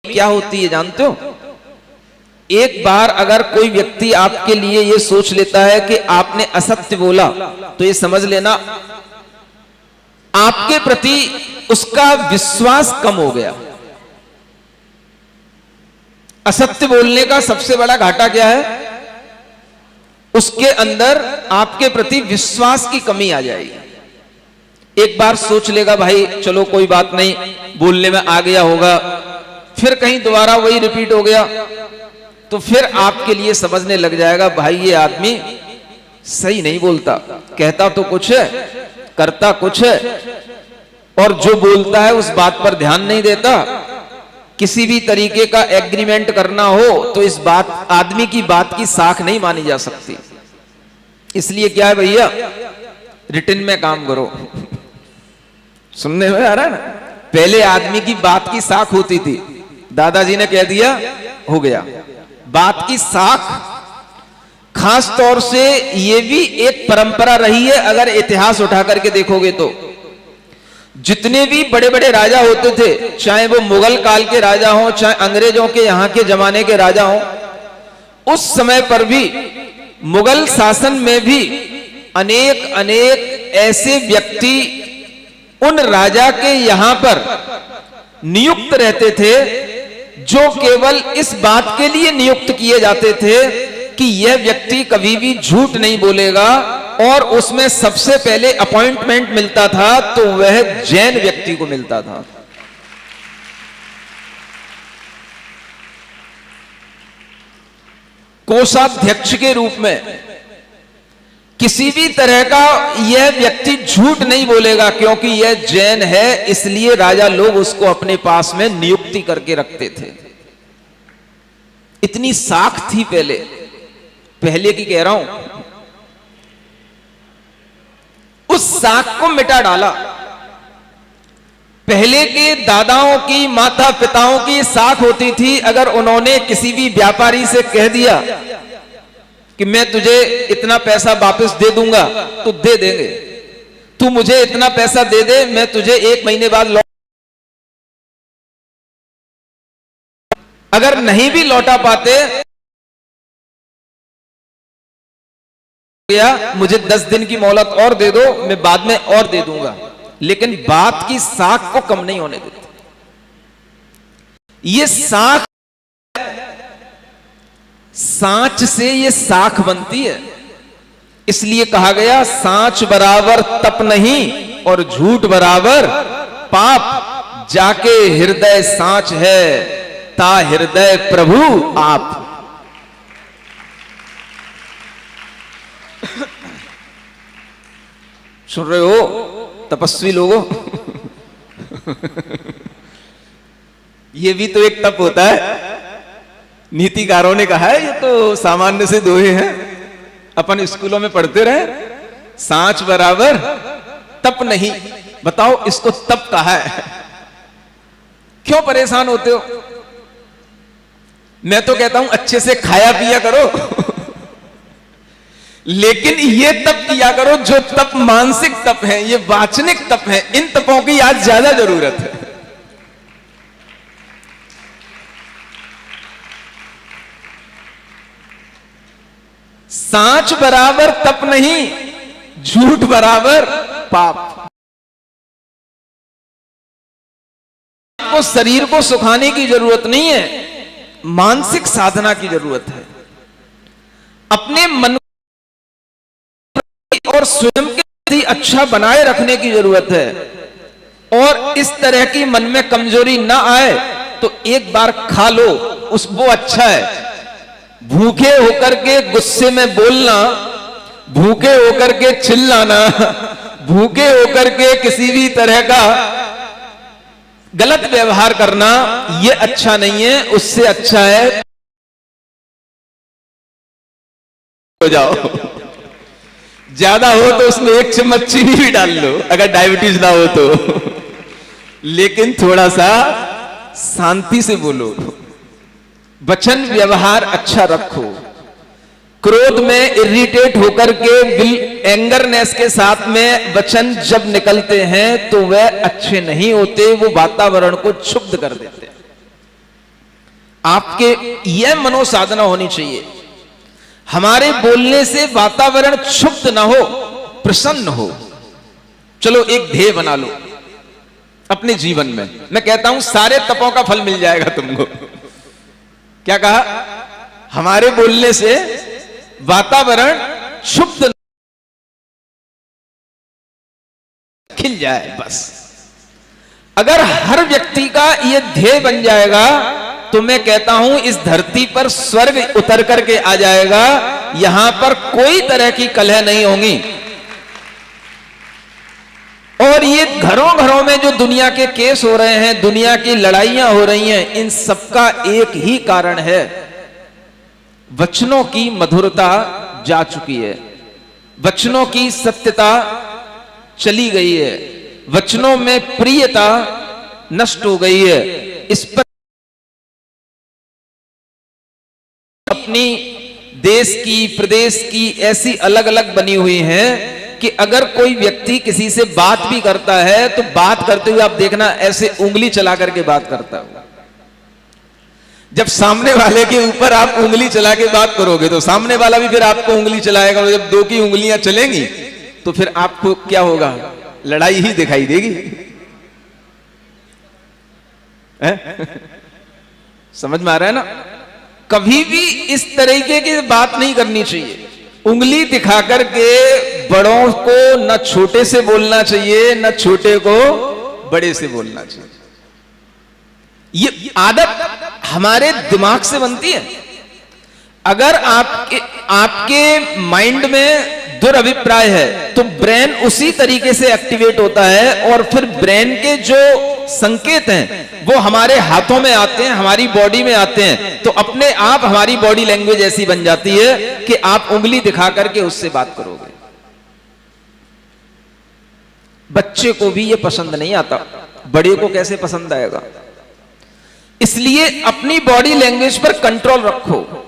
क्या होती है जानते हो? एक बार अगर कोई व्यक्ति आपके लिए ये सोच लेता है कि आपने असत्य बोला, तो ये समझ लेना आपके प्रति उसका विश्वास कम हो गया। असत्य बोलने का सबसे बड़ा घाटा क्या है? उसके अंदर आपके प्रति विश्वास की कमी आ जाएगी। एक बार सोच लेगा भाई चलो कोई बात नहीं, बोलने में आ गया होगा, फिर कहीं दोबारा वही रिपीट हो गया, तो फिर आपके लिए समझने लग जाएगा भाई ये आदमी सही नहीं बोलता, कहता तो कुछ है करता कुछ है, और जो बोलता है उस बात पर ध्यान नहीं देता। किसी भी तरीके का एग्रीमेंट करना हो तो इस बात आदमी की बात की साख नहीं मानी जा सकती। इसलिए क्या है भैया, रिटन में काम करो। सुनने में आ रहा है ना? पहले आदमी की बात की साख होती थी, दादाजी ने कह दिया हो गया। बात की साख खास तौर से ये भी एक परंपरा रही है। अगर इतिहास उठा करके देखोगे तो जितने भी बड़े बड़े राजा होते थे, चाहे वो मुगल काल के राजा हों, चाहे अंग्रेजों के यहां के जमाने के राजा हों, उस समय पर भी मुगल शासन में भी अनेक अनेक ऐसे व्यक्ति उन राजा के यहां पर नियुक्त रहते थे जो केवल इस बात के लिए नियुक्त किए जाते थे कि यह व्यक्ति कभी भी झूठ नहीं बोलेगा, और उसमें सबसे पहले अपॉइंटमेंट मिलता था तो वह जैन व्यक्ति को मिलता था। कोषाध्यक्ष के रूप में किसी भी तरह का यह व्यक्ति झूठ नहीं बोलेगा, क्योंकि यह जैन है, इसलिए राजा लोग उसको अपने पास में नियुक्ति करके रखते थे। इतनी साख थी पहले की कह रहा हूं। उस साख को मिटा डाला। पहले के दादाओं की, माता पिताओं की साख होती थी, अगर उन्होंने किसी भी व्यापारी से कह दिया कि मैं तुझे इतना पैसा वापस दे दूंगा, तो दे देंगे। तू मुझे इतना पैसा दे दे, मैं तुझे 1 महीने बाद लौटा। अगर नहीं भी लौटा पाते, मुझे 10 दिन की मोहलत और दे दो, मैं बाद में और दे दूंगा, लेकिन बात की साख को कम नहीं होने देते। ये साख, सांच से ये साख बनती है। इसलिए कहा गया सांच बराबर तप नहीं और झूठ बराबर पाप, जाके हृदय सांच है ता हृदय प्रभु आप। सुन रहे हो तपस्वी लोगों? ये भी तो एक तप होता है। नीतिकारों ने कहा है, ये तो सामान्य से दोहे हैं, अपन स्कूलों में पढ़ते रहे। सांच बराबर तप नहीं। बताओ इसको तप कहा है? क्यों परेशान होते हो? मैं तो कहता हूं अच्छे से खाया पिया करो, लेकिन ये तप किया करो जो तप मानसिक तप है, ये वाचनिक तप है। इन तपों की आज ज्यादा जरूरत है। सांच बराबर तप नहीं, झूठ बराबर पाप। आपको शरीर को सुखाने की जरूरत नहीं है, मानसिक साधना की जरूरत है। अपने मन और स्वयं के प्रति अच्छा बनाए रखने की जरूरत है। और इस तरह की मन में कमजोरी ना आए तो एक बार खा लो, वो अच्छा है। भूखे होकर के गुस्से में बोलना, भूखे होकर के चिल्लाना, भूखे होकर के किसी भी तरह का गलत व्यवहार करना, यह अच्छा नहीं है। उससे अच्छा है हो जाओ, ज्यादा हो तो उसमें 1 चम्मच चीनी भी डाल लो अगर डायबिटीज ना हो तो, लेकिन थोड़ा सा शांति से बोलो, वचन व्यवहार अच्छा रखो। क्रोध में इरिटेट होकर के एंगरनेस के साथ में वचन जब निकलते हैं तो वह अच्छे नहीं होते, वो वातावरण को क्षुब्ध कर देते हैं। आपके यह मनोसाधना होनी चाहिए, हमारे बोलने से वातावरण क्षुब्ध ना हो, प्रसन्न हो। चलो एक ध्येय बना लो अपने जीवन में, मैं कहता हूं सारे तपों का फल मिल जाएगा तुमको। क्या कहा? हमारे बोलने से वातावरण क्षुब्ध खिल जाए बस। अगर हर व्यक्ति का यह ध्येय बन जाएगा तो मैं कहता हूं इस धरती पर स्वर्ग उतर करके आ जाएगा, यहां पर कोई तरह की कलह नहीं होगी। और ये घरों घरों में जो दुनिया के केस हो रहे हैं, दुनिया की लड़ाइयां हो रही हैं, इन सबका एक ही कारण है, वचनों की मधुरता जा चुकी है, वचनों की सत्यता चली गई है, वचनों में प्रियता नष्ट हो गई है। इस पर अपनी देश की, प्रदेश की ऐसी अलग अलग बनी हुई हैं कि अगर कोई व्यक्ति किसी से बात भी करता है तो बात करते हुए आप देखना ऐसे उंगली चला करके बात करता है। जब सामने वाले के ऊपर आप उंगली चला के बात करोगे तो सामने वाला भी फिर आपको उंगली चलाएगा, और जब दो की उंगलियां चलेंगी तो फिर आपको क्या होगा? लड़ाई ही दिखाई देगी। समझ में आ रहा है ना? कभी भी इस तरीके की बात नहीं करनी चाहिए। उंगली दिखा करके बड़ों को न छोटे से बोलना चाहिए, न छोटे को बड़े से बोलना चाहिए। ये आदत हमारे दिमाग से बनती है। अगर आपके माइंड में दुर्अभिप्राय है तो ब्रेन उसी तरीके से एक्टिवेट होता है, और फिर ब्रेन के जो संकेत हैं वो हमारे हाथों में आते हैं, हमारी बॉडी में आते हैं, तो अपने आप हमारी बॉडी लैंग्वेज ऐसी बन जाती है कि आप उंगली दिखा करके उससे बात करोगे। बच्चे को भी ये पसंद नहीं आता, बड़े को कैसे पसंद आएगा? इसलिए अपनी बॉडी लैंग्वेज पर कंट्रोल रखो।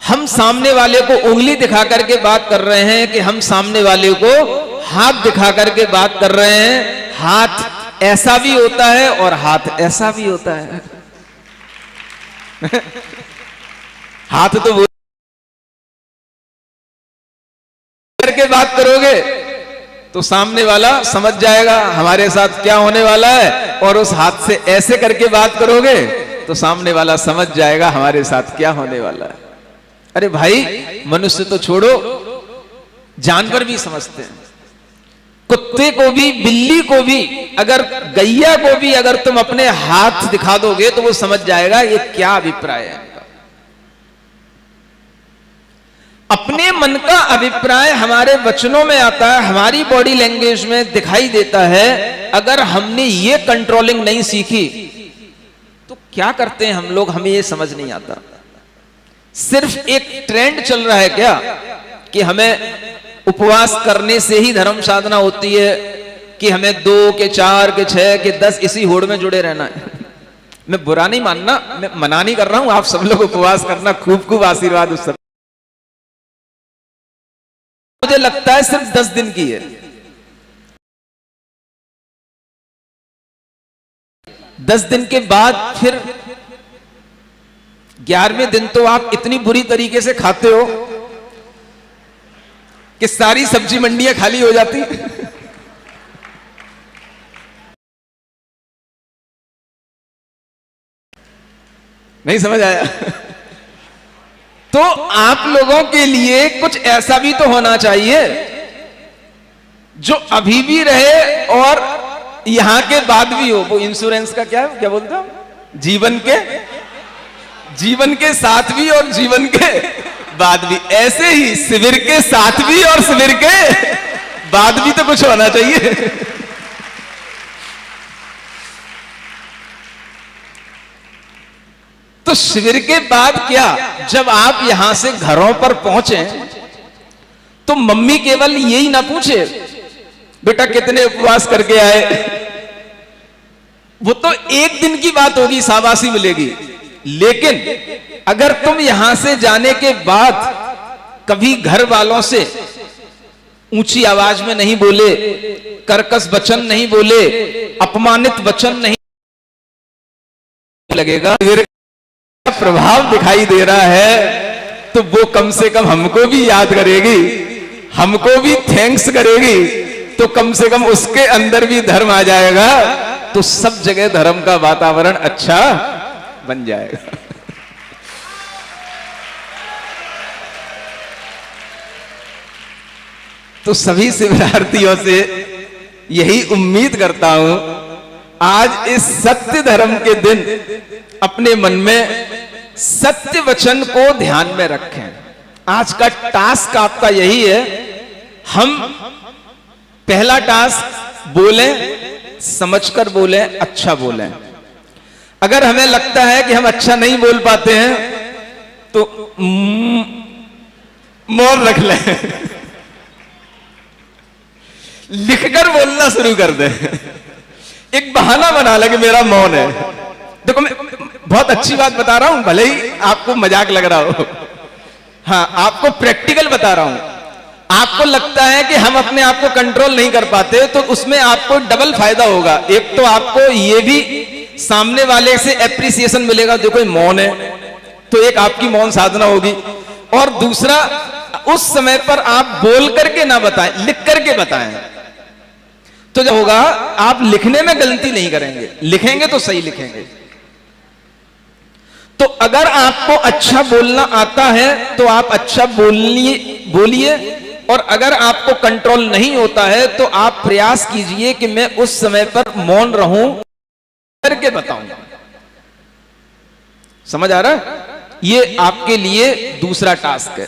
हम सामने वाले को उंगली दिखा करके बात कर रहे हैं कि हम सामने वाले को हाथ दिखा करके बात कर रहे हैं। हाथ ऐसा भी होता है और हाथ ऐसा भी होता है। हाथ तो वो करके बात करोगे तो सामने वाला समझ जाएगा हमारे साथ क्या होने वाला है, और उस हाथ से ऐसे करके बात करोगे तो सामने वाला समझ जाएगा हमारे साथ क्या होने वाला है। अरे भाई, मनुष्य तो छोड़ो, जानवर भी समझते हैं। कुत्ते को भी, बिल्ली को भी, अगर गैया को भी अगर तुम अपने हाथ दिखा दोगे तो वो समझ जाएगा ये क्या अभिप्राय है। अपने मन का अभिप्राय हमारे वचनों में आता है, हमारी बॉडी लैंग्वेज में दिखाई देता है। अगर हमने ये कंट्रोलिंग नहीं सीखी तो क्या करते हैं हम लोग, हमें ये समझ नहीं आता। सिर्फ एक ट्रेंड चल रहा है क्या कि हमें उपवास करने से ही धर्म साधना होती है, कि हमें 2 के 4 के 6 के 10 इसी होड़ में जुड़े रहना है। मैं बुरा नहीं मानना, मैं मना नहीं कर रहा हूं, आप सब लोग उपवास करना, खूब खूब आशीर्वाद उस सब। मुझे लगता है सिर्फ 10 दिन की है। 10 दिन के बाद फिर 11वें दिन तो आप इतनी बुरी तरीके से खाते हो कि सारी सब्जी मंडियां खाली हो जाती। नहीं समझ आया? तो आप लोगों के लिए कुछ ऐसा भी तो होना चाहिए जो अभी भी रहे और यहां के बाद भी हो। वो इंश्योरेंस का क्या बोलता हूं, जीवन के साथ भी और जीवन के बाद भी। ऐसे ही शिविर के साथ भी और शिविर के बाद भी तो कुछ होना चाहिए। तो शिविर के बाद क्या, जब आप यहां से घरों पर पहुंचे तो मम्मी केवल यही ना पूछे बेटा कितने उपवास करके आए। वो तो एक दिन की बात होगी, शाबाशी मिलेगी। लेकिन अगर तुम यहां से जाने के बाद कभी घर वालों से ऊंची आवाज में नहीं बोले, कर्कश वचन नहीं बोले, अपमानित वचन नहीं लगेगा। प्रभाव दिखाई दे रहा है तो वो कम से कम हमको भी याद करेगी, हमको भी थैंक्स करेगी, तो कम से कम उसके अंदर भी धर्म आ जाएगा, तो सब जगह धर्म का वातावरण अच्छा बन जाएगा। तो सभी शिविरार्थियों से यही उम्मीद करता हूं, आज इस सत्य धर्म के दिन अपने मन में सत्य वचन को ध्यान में रखें। आज का टास्क आपका यही है, हम पहला टास्क बोलें, समझकर बोलें, अच्छा बोलें। अगर हमें लगता है कि हम अच्छा नहीं बोल पाते हैं तो मौन रख लें, लिखकर बोलना शुरू कर दे, एक बहाना बना ले कि मेरा मौन है। देखो मैं बहुत अच्छी बात बता रहा हूं, भले ही आपको मजाक लग रहा हो, हाँ आपको प्रैक्टिकल बता रहा हूं। आपको लगता है कि हम अपने आप को कंट्रोल नहीं कर पाते, तो उसमें आपको डबल फायदा होगा। एक तो आपको ये भी सामने वाले से एप्रिसिएशन मिलेगा, देखो ये मौन है, तो एक आपकी मौन साधना होगी। और दूसरा, उस समय पर आप बोल करके ना बताएं, लिख करके बताएं, तो जब होगा आप लिखने में गलती नहीं करेंगे, लिखेंगे तो सही लिखेंगे। तो अगर आपको अच्छा बोलना आता है तो आप अच्छा बोलिए, और अगर आपको कंट्रोल नहीं होता है तो आप प्रयास कीजिए कि मैं उस समय पर मौन रहूं, करके बताऊंगा। समझ आ रहा है? ये आपके लिए दूसरा टास्क है।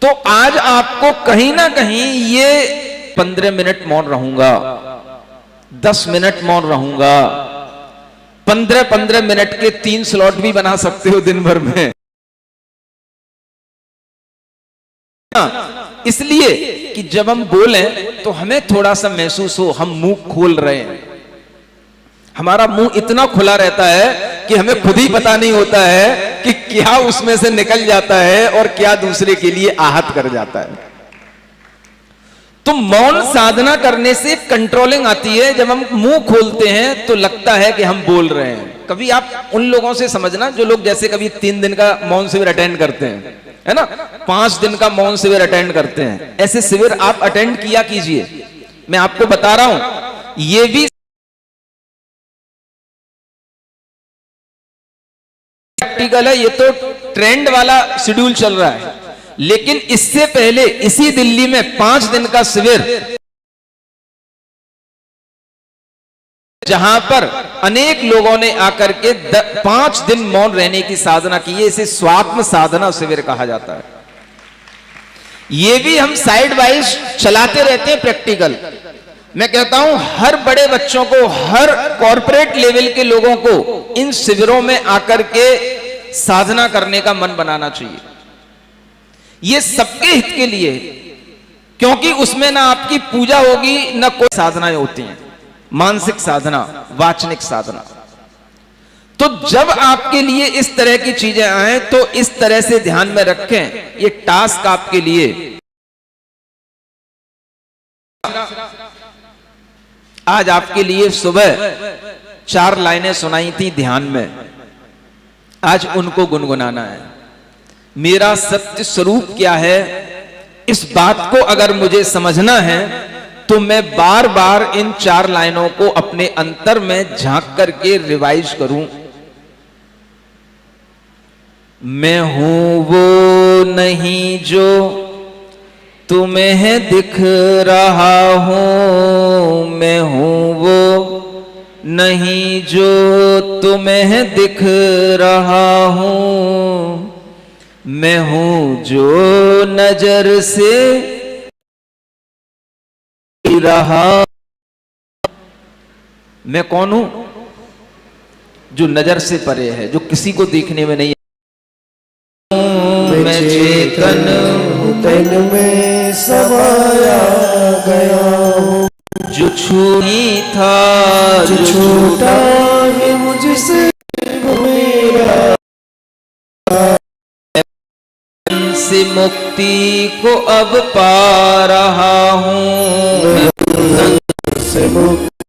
तो आज आपको कहीं ना कहीं ये 15 मिनट मौन रहूंगा, 10 मिनट मौन रहूंगा, 15-15 मिनट के 3 स्लॉट भी बना सकते हो दिन भर में। इसलिए कि जब हम बोलें तो हमें थोड़ा सा महसूस हो हम मुंह खोल रहे हैं। हमारा मुंह इतना खुला रहता है कि हमें खुद ही पता नहीं होता है कि क्या उसमें से निकल जाता है और क्या दूसरे के लिए आहत कर जाता है। तो मौन साधना करने से कंट्रोलिंग आती है। जब हम मुंह खोलते हैं तो लगता है कि हम बोल रहे हैं। कभी आप उन लोगों से समझना जो लोग जैसे कभी 3 दिन का मौन शिविर अटेंड करते हैं, है ना, 5 दिन का मौन शिविर अटेंड करते हैं, ऐसे शिविर आप अटेंड किया कीजिए। मैं आपको बता रहा हूं, ये भी प्रैक्टिकल है, ये तो ट्रेंड वाला शेड्यूल चल रहा है। लेकिन इससे पहले इसी दिल्ली में 5 दिन का शिविर, जहां पर अनेक लोगों ने आकर के 5 दिन मौन रहने की साधना की है, इसे स्वात्म साधना शिविर कहा जाता है। ये भी हम साइड वाइज चलाते रहते हैं प्रैक्टिकल। मैं कहता हूं हर बड़े बच्चों को, हर कॉर्पोरेट लेवल के लोगों को इन शिविरों में आकर के साधना करने का मन बनाना चाहिए। ये सबके हित के लिए, क्योंकि उसमें ना आपकी पूजा होगी ना कोई साधनाएं होती हैं, मानसिक साधना, वाचनिक साधना। तो जब आपके लिए इस तरह की चीजें आए तो इस तरह से ध्यान में रखें। ये टास्क आपके लिए। आज आपके लिए सुबह 4 लाइनें सुनाई थी ध्यान में, आज उनको गुनगुनाना है। मेरा सत्य स्वरूप क्या है, इस बात को अगर मुझे समझना है तो मैं बार बार इन 4 लाइनों को अपने अंतर में झांक करके रिवाइज करूं। मैं हूं वो नहीं जो तुम्हें दिख रहा हूं, मैं हूं वो नहीं जो तुम्हें दिख रहा हूं, मैं हूं जो नजर से रहा। मैं कौन हूं? जो नजर से परे है, जो किसी को देखने में नहीं। मैं चेतन हूं, तन में समाया गया हूं, जो छूही था जो छूटा है मुझसे मेरा, से मुक्ति को अब पा रहा हूं, से मुक्ति